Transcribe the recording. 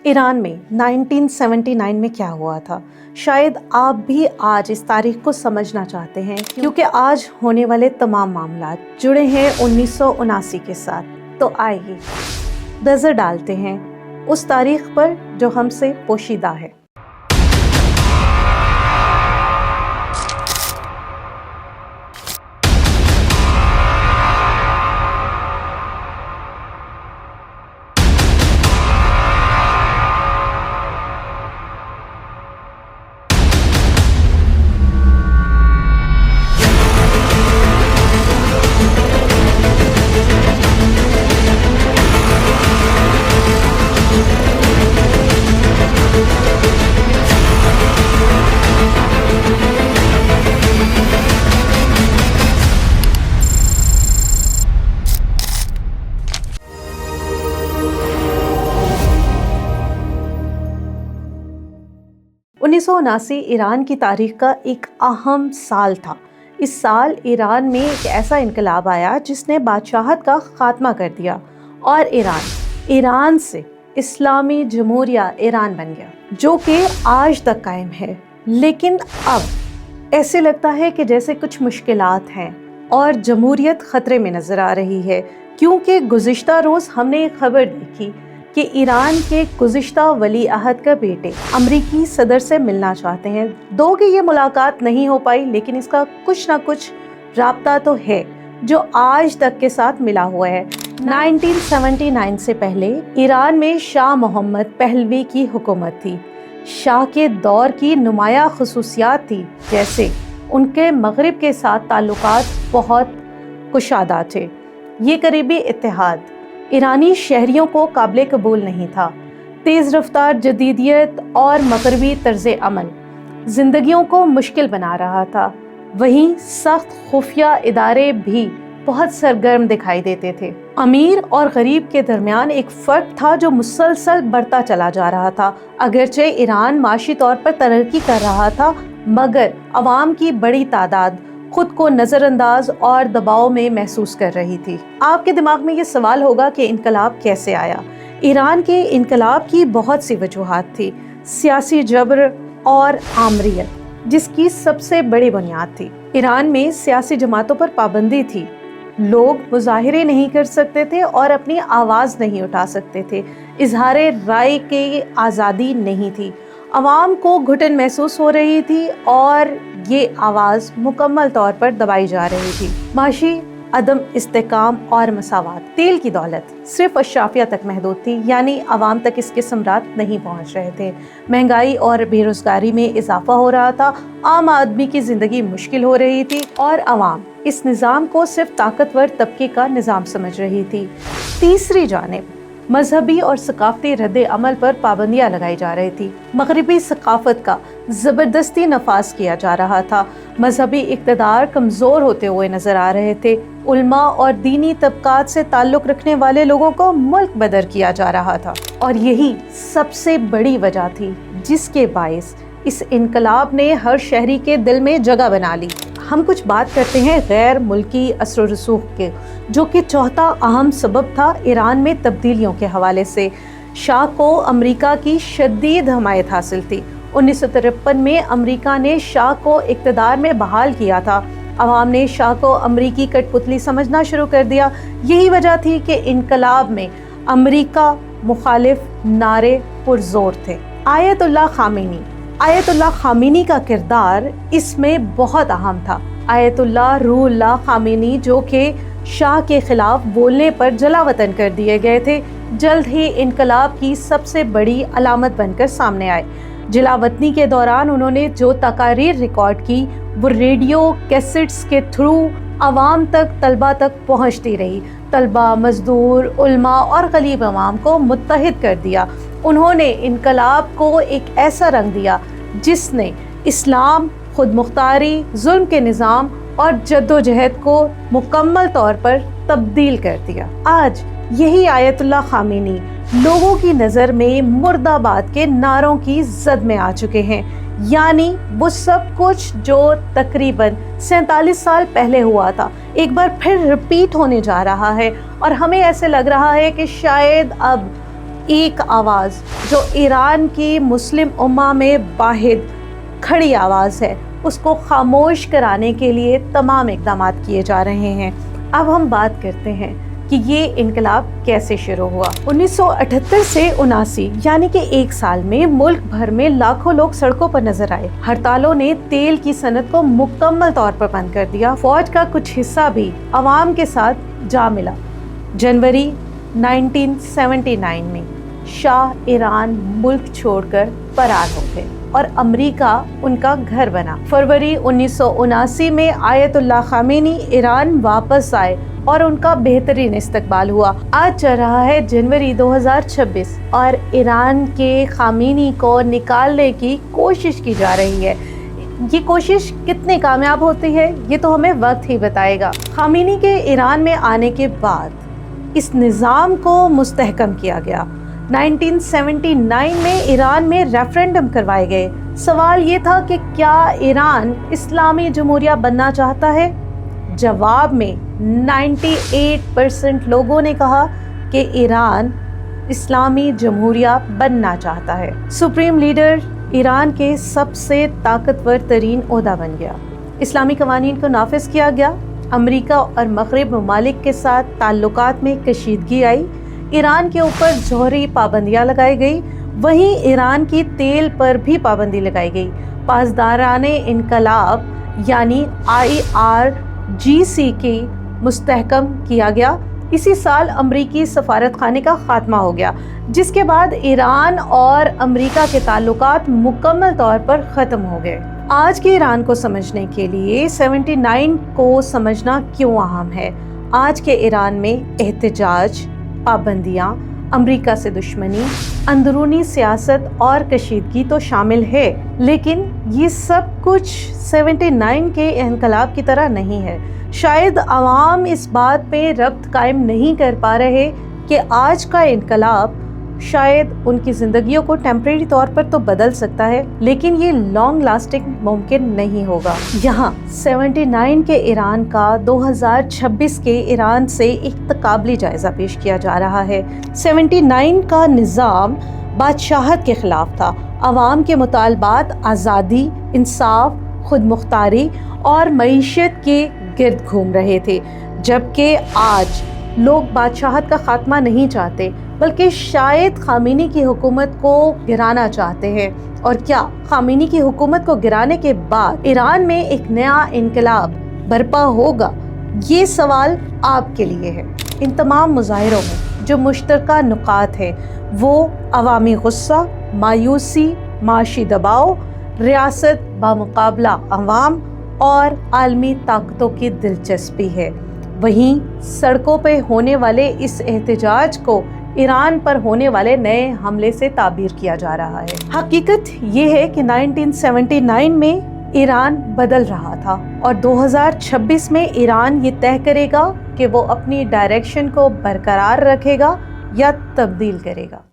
Iran में 1979 में क्या हुआ था, शायद आप भी आज इस तारीख को समझना चाहते हैं, क्योंकि आज होने वाले तमाम मामला जुड़े हैं 1979 के साथ। तो आइए नजर डालते हैं उस तारीख पर जो हमसे पोशीदा है। उन्नीस ईरान की तारीख का एक अहम साल था। इस साल ईरान में एक ऐसा इनकलाब आया जिसने बादशाहत का खात्मा कर दिया और ईरान से इस्लामी जमहूरिया ईरान बन गया, जो कि आज तक कायम है। लेकिन अब ऐसे लगता है कि जैसे कुछ मुश्किलात हैं और जमहूरियत खतरे में नजर आ रही है, क्योंकि गुज़िश्ता रोज़ हमने एक खबर देखी कि ईरान के गुज़िश्ता वली अहद का बेटे अमरीकी सदर से मिलना चाहते हैं। दो की ये मुलाकात नहीं हो पाई, लेकिन इसका कुछ ना कुछ राब्ता तो है जो आज तक के साथ मिला हुआ है। 1979 से पहले ईरान में शाह मोहम्मद पहलवी की हुकूमत थी। शाह के दौर की नुमाया खसूसियात थी, जैसे उनके मगरिब के साथ ताल्लुकात बहुत कुशादा थे। ये करीबी इत्तेहाद ईरानी शहरियों को काबिल कबूल नहीं था। तेज़ रफ्तार जदीदियत और मगरबी तर्ज़ अमल ज़िंदगियों को मुश्किल बना रहा था। वहीं सख्त खुफिया इदारे भी बहुत सरगर्म दिखाई देते थे। अमीर और गरीब के दरमियान एक फ़र्क था जो मुसलसल बढ़ता चला जा रहा था। अगरचे ईरान माशी तौर पर तरक्की कर रहा था, मगर अवाम की बड़ी तादाद खुद को नज़रअंदाज और दबाव में महसूस कर रही थी। आपके दिमाग में ये सवाल होगा कि इनकलाब कैसे आया। ईरान के इनकलाब की बहुत सी वजूहात थी। सियासी जबर और आमरियत जिसकी सबसे बड़ी बुनियाद थी। ईरान में सियासी जमातों पर पाबंदी थी। लोग मुजाहिरे नहीं कर सकते थे और अपनी आवाज़ नहीं उठा सकते थे। इजहारे राय की आज़ादी नहीं थी। अवाम को घुटन महसूस हो रही थी और ये आवाज़ मुकम्मल तौर पर दबाई जा रही थी। माशी अदम इस्तेकाम और मसावात, तेल की दौलत सिर्फ अशराफिया तक महदूद थी, यानी अवाम तक इसके समरात नहीं पहुंच रहे थे। महंगाई और बेरोजगारी में इजाफा हो रहा था। आम आदमी की ज़िंदगी मुश्किल हो रही थी और अवाम इस निज़ाम को सिर्फ ताकतवर तबके का निज़ाम समझ रही थी। तीसरी जानिब मजहबी और सकाफती रद्द अमल पर पाबंदियाँ लगाई जा रही थी। मगरबी सकाफत का ज़बरदस्ती नफाज किया जा रहा था। मजहबी इक़्तिदार कमज़ोर होते हुए नज़र आ रहे थे। उल्मा और दीनी तबकात से ताल्लुक़ रखने वाले लोगों को मुल्क बदर किया जा रहा था, और यही सबसे बड़ी वजह थी जिसके बाइस इस इनकलाब ने हर शहरी के दिल में जगह बना ली। हम कुछ बात करते हैं गैर मुल्की असर रसूख के, जो कि चौथा अहम सबब था ईरान में तब्दीलियों के हवाले से। शाह को अमेरिका की शदीद हमायत हासिल थी। 1953 में अमेरिका ने शाह को इक़्तिदार में बहाल किया था। अवाम ने शाह को अमरीकी कठपुतली समझना शुरू कर दिया। यही वजह थी कि इनकलाब में अमरीका मुखालिफ नारे पुरजोर थे। आयतुल्लाह खामेनी का किरदार इसमें बहुत अहम था। आयतुल्लाह रूहुल्लाह खामेनी, जो कि शाह के खिलाफ बोलने पर जलावतन कर दिए गए थे, जल्द ही इनकलाब की सबसे बड़ी अलामत बनकर सामने आए। जलावतनी के दौरान उन्होंने जो तकारीर रिकॉर्ड की वो रेडियो कैसेट्स के थ्रू अवाम तक, तलबा तक पहुंचती रही। तलबा, मजदूर, उल्मा और गरीब अवाम को मुत्तहिद कर दिया। उन्होंने इनकलाब को एक ऐसा रंग दिया जिसने इस्लाम, खुद मुख्तारी, जुल्म के निज़ाम और जद्दोजहद को मुकम्मल तौर पर तब्दील कर दिया। आज यही आयतुल्लाह खामेनी लोगों की नज़र में मुर्दाबाद के नारों की जद में आ चुके हैं, यानी वो सब कुछ जो तकरीबन 47 साल पहले हुआ था एक बार फिर रिपीट होने जा रहा है। और हमें ऐसे लग रहा है कि शायद अब ایک آواز جو ایران کی مسلم امہ میں واحد کھڑی آواز ہے، اس کو خاموش کرانے کے لیے تمام اقدامات کیے جا رہے ہیں۔ اب ہم بات کرتے ہیں کہ یہ انقلاب کیسے شروع ہوا۔ 1978 سے 79 یعنی کہ ایک سال میں ملک بھر میں لاکھوں لوگ سڑکوں پر نظر آئے۔ ہڑتالوں نے تیل کی صنعت کو مکمل طور پر بند کر دیا۔ فوج کا کچھ حصہ بھی عوام کے ساتھ جا ملا۔ جنوری 1979 میں شاہ ایران ملک چھوڑ کر فرار ہو گئے اور امریکہ ان کا گھر بنا۔ فروری 1979 میں آیت اللہ خامنئی ایران واپس آئے اور ان کا بہترین استقبال ہوا۔ آج چل رہا ہے جنوری 2026 اور ایران کے خامنئی کو نکالنے کی کوشش کی جا رہی ہے۔ یہ کوشش کتنی کامیاب ہوتی ہے یہ تو ہمیں وقت ہی بتائے گا۔ خامنئی کے ایران میں آنے کے بعد اس نظام کو مستحکم کیا گیا۔ 1979 میں ایران میں ریفرنڈم کروائے گئے۔ سوال یہ تھا کہ کیا ایران اسلامی جمہوریہ بننا چاہتا ہے؟ جواب میں 98% لوگوں نے کہا کہ ایران اسلامی جمہوریہ بننا چاہتا ہے۔ سپریم لیڈر ایران کے سب سے طاقتور ترین عہدہ بن گیا۔ اسلامی قوانین کو نافذ کیا گیا۔ امریکہ اور مغرب ممالک کے ساتھ تعلقات میں کشیدگی آئی۔ ایران کے اوپر جوہری پابندیاں لگائی گئی، وہیں ایران کی تیل پر بھی پابندی لگائی گئی۔ پاسدارانہ انقلاب یعنی IRGC کی مستحکم کیا گیا۔ اسی سال امریکی سفارت خانے کا خاتمہ ہو گیا، جس کے بعد ایران اور امریکہ کے تعلقات مکمل طور پر ختم ہو گئے۔ آج کے ایران کو سمجھنے کے لیے 79 کو سمجھنا کیوں اہم ہے۔ آج کے ایران میں احتجاج، پابندیاں، امریکہ سے دشمنی، اندرونی سیاست اور کشیدگی تو شامل ہے، لیکن یہ سب کچھ 79 کے انقلاب کی طرح نہیں ہے۔ شاید عوام اس بات پہ ربط قائم نہیں کر پا رہے کہ آج کا انقلاب شاید ان کی زندگیوں کو ٹیمپریری طور پر تو بدل سکتا ہے، لیکن یہ لانگ لاسٹنگ ممکن نہیں ہوگا۔ یہاں 79 کے ایران کا 2026 کے ایران سے ایک تقابلی جائزہ پیش کیا جا رہا ہے۔ 79 کا نظام بادشاہت کے خلاف تھا۔ عوام کے مطالبات آزادی، انصاف، خود مختاری اور معیشت کے گرد گھوم رہے تھے، جبکہ آج لوگ بادشاہت کا خاتمہ نہیں چاہتے، بلکہ شاید خامنئی کی حکومت کو گرانا چاہتے ہیں۔ اور کیا خامنئی کی حکومت کو گرانے کے بعد ایران میں ایک نیا انقلاب برپا ہوگا؟ یہ سوال آپ کے لیے ہے۔ ان تمام مظاہروں میں جو مشترکہ نکات ہیں وہ عوامی غصہ، مایوسی، معاشی دباؤ، ریاست بمقابلہ عوام اور عالمی طاقتوں کی دلچسپی ہے۔ وہیں سڑکوں پہ ہونے والے اس احتجاج کو ایران پر ہونے والے نئے حملے سے تعبیر کیا جا رہا ہے۔ حقیقت یہ ہے کہ 1979 میں ایران بدل رہا تھا اور 2026 میں ایران یہ طے کرے گا کہ وہ اپنی ڈائریکشن کو برقرار رکھے گا یا تبدیل کرے گا۔